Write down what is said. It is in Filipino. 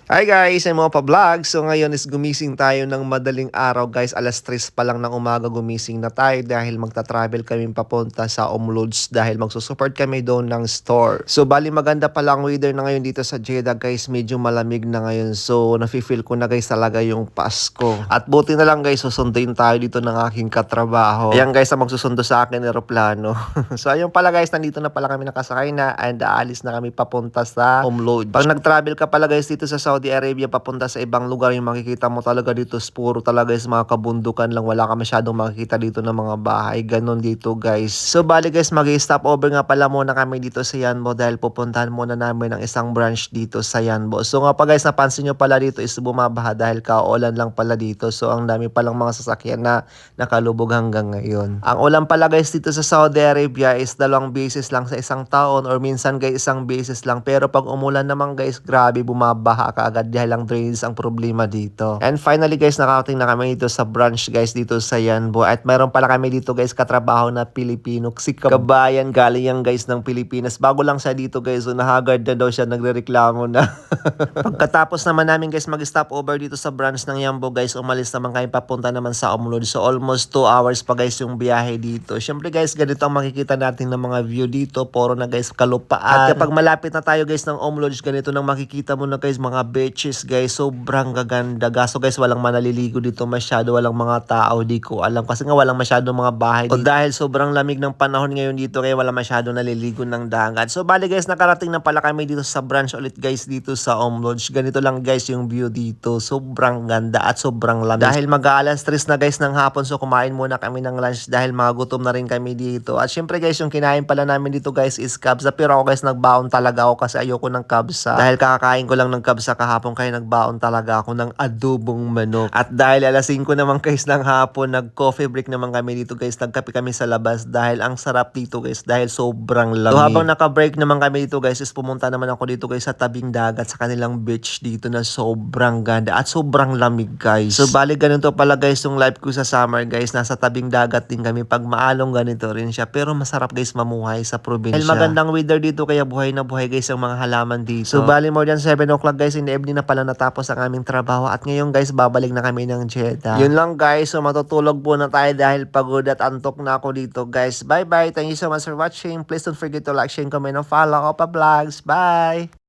Hi guys, I'm mga pa-vlog. So ngayon is gumising tayo ng madaling araw guys. Alas 3 pa lang ng umaga gumising na tayo dahil magta-travel kami papunta sa Umlods dahil magsusupport kami doon ng store. So bali maganda pala ang weather na ngayon dito sa Jeddah guys. Medyo malamig na ngayon. So nafe-feel ko na guys talaga yung Pasko. At buti na lang guys, susunduin tayo dito ng aking katrabaho. Ayan guys ang magsusundo sa akin eroplano. So ayun pala guys, nandito na pala kami nakasakay na and aalis na kami papunta sa Umlods. Pag nag-travel ka pala guys dito sa Saudi Arabia papunta sa ibang lugar, yung makikita mo talaga dito is puro talaga is mga kabundukan lang, wala ka masyadong makikita dito ng mga bahay, ganun dito guys. So bali guys, mag-stop over nga pala muna kami dito sa Yanbo dahil pupuntahan muna namin ang isang branch dito sa Yanbo. So nga pa guys, napansin nyo pala dito is bumabaha dahil kaulan lang pala dito. So ang dami palang mga sasakyan na nakalubog hanggang ngayon. Ang ulan pala guys dito sa Saudi Arabia is 2 beses lang sa isang taon or minsan guys 1 beses lang. Pero pag umulan naman guys, grabe bumabaha kaagad dahil lang drains ang problema dito. And finally guys, nakarating na kami dito sa branch guys dito sa Yanbo. At meron pala kami dito guys katrabaho na Pilipino. Si kabayan galing yan guys ng Pilipinas. Bago lang siya dito guys, so nahagard na daw siya, nagrereklamo na. Pagkatapos naman namin guys mag-stop over dito sa branch ng Yanbo guys, umalis naman kayo papunta naman sa Umlod. So almost 2 hours pa guys yung biyahe dito. Syempre guys, ganito ang makikita natin ng mga view dito. Puro na guys kalupaan. At kapag malapit na tayo guys ng Umlod, ganito nang makikita mo na guys mga beaches guys. Sobrang gaganda. Gaso guys, walang manaliligo dito masyado. Walang mga tao. Di ko alam. Kasi nga walang masyadong mga bahay dito. O dahil sobrang lamig ng panahon ngayon dito, kaya wala masyadong naliligo ng dagat. So bali guys, nakarating na pala kami dito sa branch ulit guys dito sa Umlodge. Ganito lang guys yung view dito. Sobrang ganda at sobrang lamig. Dahil mag-aalas 3 na guys ng hapon, so kumain muna kami ng lunch dahil magutom na rin kami dito. At syempre guys, yung kinain pala namin dito guys is kabsa. Pero ako guys, nagbaon talaga ako kasi ayoko ng kabsa. Dahil kakakain ko lang ng kabsa kahapon, kaya nagbaon talaga ako ng adobong manok. At dahil alas 5 naman guys ng hapon, nag-coffee break naman kami dito guys. Nagkape kami sa labas dahil ang sarap dito guys dahil sobrang lamig. So habang naka-break naman kami dito guys, is pumunta naman ako dito guys sa tabing dagat sa kanilang beach dito na sobrang ganda at sobrang lamig guys. So bali ganito pala guys yung life ko sa summer guys. Nasa tabing dagat din kami. Pag maalong ganito rin siya. Pero masarap guys mamuhay sa probinsya. Dahil magandang weather dito kaya buhay na buhay guys ang mga halaman dito. So bali more than 7 o'clock guys in the evening na pala natapos ang aming trabaho. At ngayon guys, babalik na kami ng Jeddah. Yun lang guys. So matutulog po na tayo dahil pagod at antok na ako dito guys. Bye bye. Thank you so much for watching. Please don't forget to like, share, comment, and follow ako pa vlogs. Bye!